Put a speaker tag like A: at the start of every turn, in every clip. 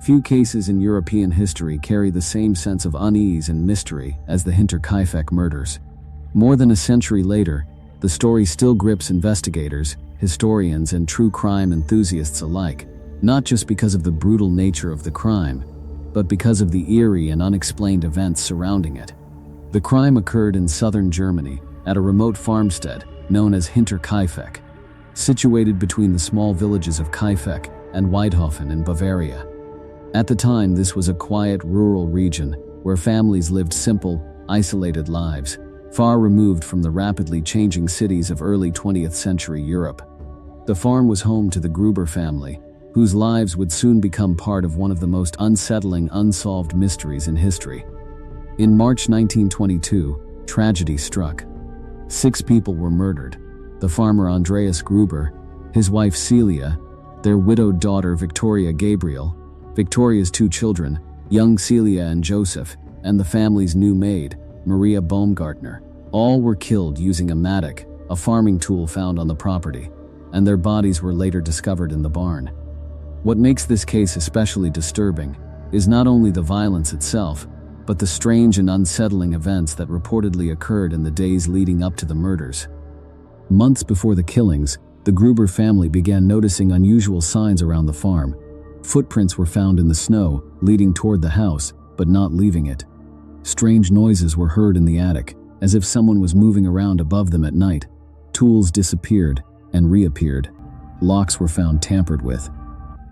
A: Few cases in European history carry the same sense of unease and mystery as the Hinterkaifeck murders. More than a century later, the story still grips investigators, historians, and true crime enthusiasts alike, not just because of the brutal nature of the crime, but because of the eerie and unexplained events surrounding it. The crime occurred in southern Germany, at a remote farmstead known as Hinterkaifeck, situated between the small villages of Kaifeck and Weidhofen in Bavaria. At the time, this was a quiet rural region where families lived simple, isolated lives, far removed from the rapidly changing cities of early 20th century Europe. The farm was home to the Gruber family, whose lives would soon become part of one of the most unsettling unsolved mysteries in history. In March 1922, tragedy struck. 6 people were murdered: the farmer Andreas Gruber, his wife Celia, their widowed daughter Victoria Gabriel, Victoria's 2 children, young Celia and Joseph, and the family's new maid, Maria Baumgartner. All were killed using a mattock, a farming tool found on the property, and their bodies were later discovered in the barn. What makes this case especially disturbing is not only the violence itself, but the strange and unsettling events that reportedly occurred in the days leading up to the murders. Months before the killings, the Gruber family began noticing unusual signs around the farm. Footprints were found in the snow, leading toward the house, but not leaving it. Strange noises were heard in the attic, as if someone was moving around above them at night. Tools disappeared and reappeared. Locks were found tampered with.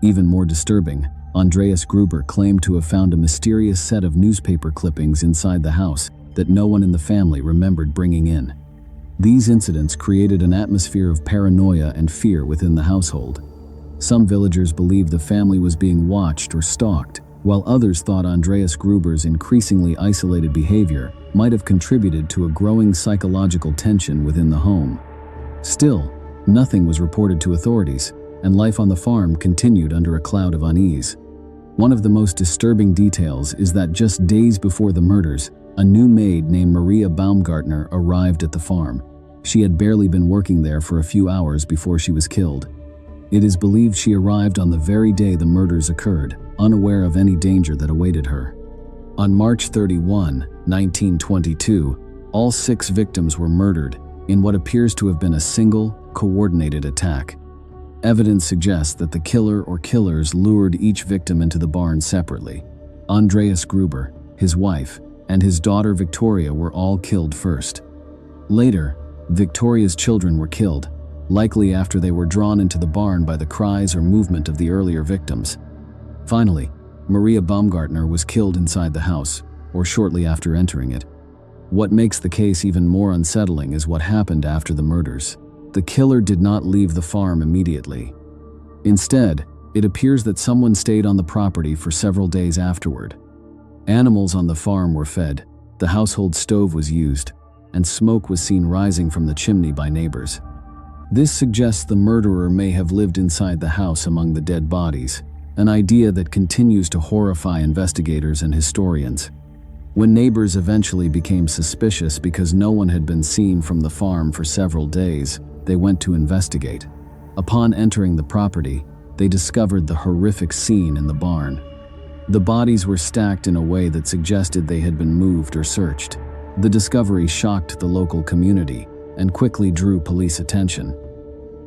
A: Even more disturbing, Andreas Gruber claimed to have found a mysterious set of newspaper clippings inside the house that no one in the family remembered bringing in. These incidents created an atmosphere of paranoia and fear within the household. Some villagers believed the family was being watched or stalked, while others thought Andreas Gruber's increasingly isolated behavior might have contributed to a growing psychological tension within the home. Still, nothing was reported to authorities, and life on the farm continued under a cloud of unease. One of the most disturbing details is that just days before the murders, a new maid named Maria Baumgartner arrived at the farm. She had barely been working there for a few hours before she was killed. It is believed she arrived on the very day the murders occurred, unaware of any danger that awaited her. On March 31, 1922, all 6 victims were murdered in what appears to have been a single, coordinated attack. Evidence suggests that the killer or killers lured each victim into the barn separately. Andreas Gruber, his wife, and his daughter Victoria were all killed first. Later, Victoria's children were killed, likely after they were drawn into the barn by the cries or movement of the earlier victims. Finally, Maria Baumgartner was killed inside the house, or shortly after entering it. What makes the case even more unsettling is what happened after the murders. The killer did not leave the farm immediately. Instead, it appears that someone stayed on the property for several days afterward. Animals on the farm were fed, the household stove was used, and smoke was seen rising from the chimney by neighbors. This suggests the murderer may have lived inside the house among the dead bodies, an idea that continues to horrify investigators and historians. When neighbors eventually became suspicious because no one had been seen from the farm for several days, they went to investigate. Upon entering the property, they discovered the horrific scene in the barn. The bodies were stacked in a way that suggested they had been moved or searched. The discovery shocked the local community and quickly drew police attention.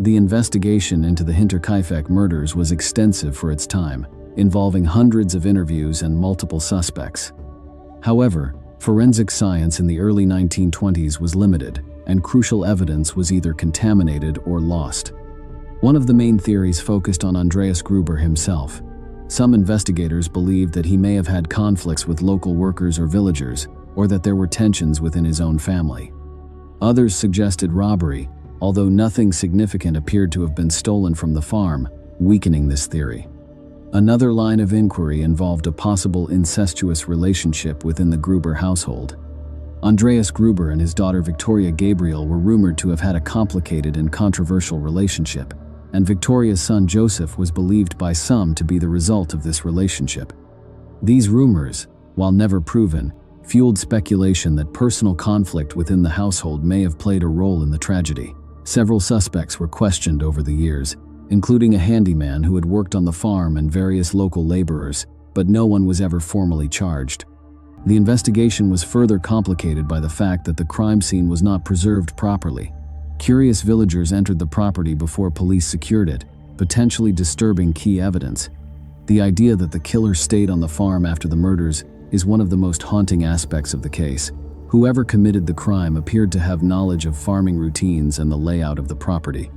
A: The investigation into the Hinterkaifeck murders was extensive for its time, involving hundreds of interviews and multiple suspects. However, forensic science in the early 1920s was limited, and crucial evidence was either contaminated or lost. One of the main theories focused on Andreas Gruber himself. Some investigators believed that he may have had conflicts with local workers or villagers, or that there were tensions within his own family. Others suggested robbery, although nothing significant appeared to have been stolen from the farm, weakening this theory. Another line of inquiry involved a possible incestuous relationship within the Gruber household. Andreas Gruber and his daughter Victoria Gabriel were rumored to have had a complicated and controversial relationship, and Victoria's son Joseph was believed by some to be the result of this relationship. These rumors, while never proven, fueled speculation that personal conflict within the household may have played a role in the tragedy. Several suspects were questioned over the years, including a handyman who had worked on the farm and various local laborers, but no one was ever formally charged. The investigation was further complicated by the fact that the crime scene was not preserved properly. Curious villagers entered the property before police secured it, potentially disturbing key evidence. The idea that the killer stayed on the farm after the murders is one of the most haunting aspects of the case. Whoever committed the crime appeared to have knowledge of farming routines and the layout of the property.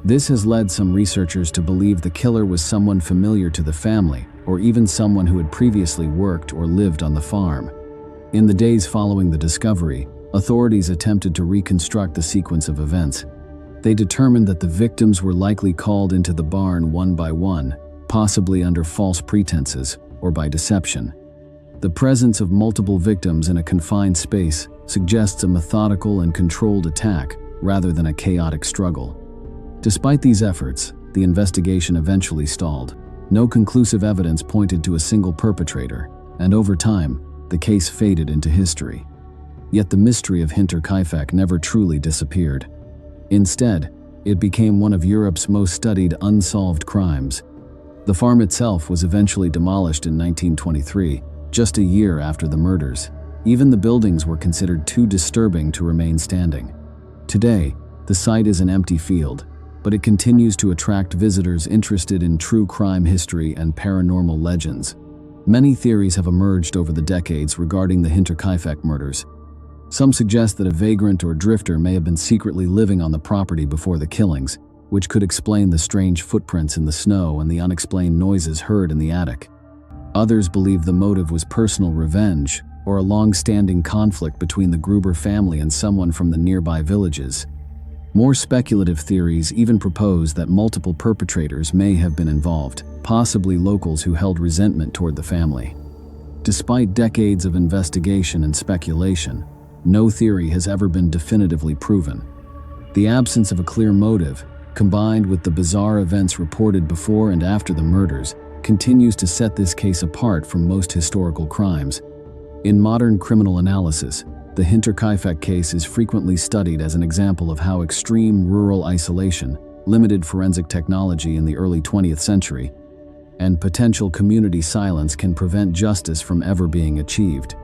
A: This has led some researchers to believe the killer was someone familiar to the family, or even someone who had previously worked or lived on the farm. In the days following the discovery, authorities attempted to reconstruct the sequence of events. They determined that the victims were likely called into the barn one by one, possibly under false pretenses or by deception. The presence of multiple victims in a confined space suggests a methodical and controlled attack rather than a chaotic struggle. Despite these efforts, the investigation eventually stalled. No conclusive evidence pointed to a single perpetrator, and over time, the case faded into history. Yet the mystery of Hinterkaifeck never truly disappeared. Instead, it became one of Europe's most studied unsolved crimes. The farm itself was eventually demolished in 1923, just a year after the murders. Even the buildings were considered too disturbing to remain standing. Today, the site is an empty field, but it continues to attract visitors interested in true crime history and paranormal legends. Many theories have emerged over the decades regarding the Hinterkaifeck murders. Some suggest that a vagrant or drifter may have been secretly living on the property before the killings, which could explain the strange footprints in the snow and the unexplained noises heard in the attic. Others believe the motive was personal revenge or a long-standing conflict between the Gruber family and someone from the nearby villages. More speculative theories even propose that multiple perpetrators may have been involved, possibly locals who held resentment toward the family. Despite decades of investigation and speculation, no theory has ever been definitively proven. The absence of a clear motive, combined with the bizarre events reported before and after the murders, continues to set this case apart from most historical crimes. In modern criminal analysis, the Hinterkaifeck case is frequently studied as an example of how extreme rural isolation, limited forensic technology in the early 20th century, and potential community silence can prevent justice from ever being achieved.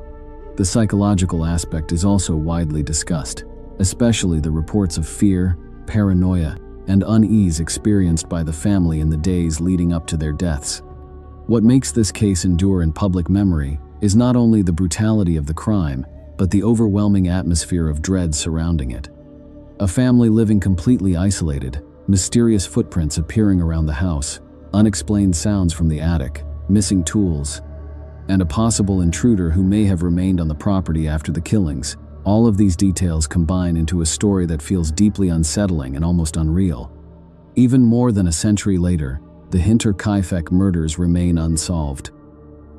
A: The psychological aspect is also widely discussed, especially the reports of fear, paranoia, and unease experienced by the family in the days leading up to their deaths. What makes this case endure in public memory is not only the brutality of the crime, but the overwhelming atmosphere of dread surrounding it. A family living completely isolated, mysterious footprints appearing around the house, unexplained sounds from the attic, missing tools, and a possible intruder who may have remained on the property after the killings. All of these details combine into a story that feels deeply unsettling and almost unreal. Even more than a century later, the Hinterkaifeck murders remain unsolved.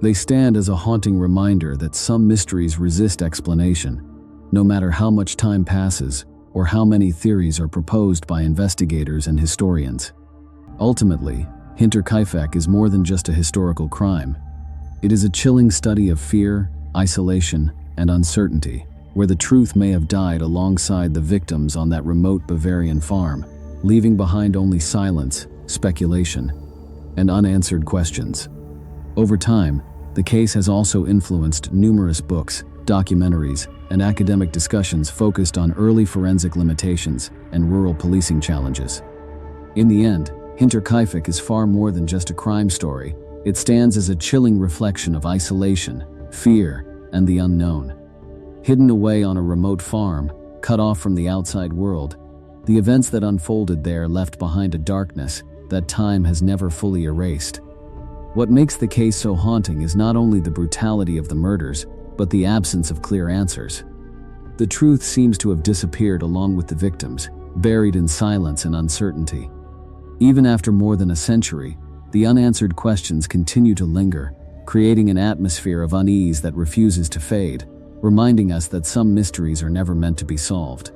A: They stand as a haunting reminder that some mysteries resist explanation, no matter how much time passes or how many theories are proposed by investigators and historians. Ultimately, Hinterkaifeck is more than just a historical crime. It is a chilling study of fear, isolation, and uncertainty, where the truth may have died alongside the victims on that remote Bavarian farm, leaving behind only silence, speculation, and unanswered questions. Over time, the case has also influenced numerous books, documentaries, and academic discussions focused on early forensic limitations and rural policing challenges. In the end, Hinterkaifeck is far more than just a crime story. It stands as a chilling reflection of isolation, fear, and the unknown. Hidden away on a remote farm, cut off from the outside world, the events that unfolded there left behind a darkness that time has never fully erased. What makes the case so haunting is not only the brutality of the murders, but the absence of clear answers. The truth seems to have disappeared along with the victims, buried in silence and uncertainty. Even after more than a century, the unanswered questions continue to linger, creating an atmosphere of unease that refuses to fade, reminding us that some mysteries are never meant to be solved.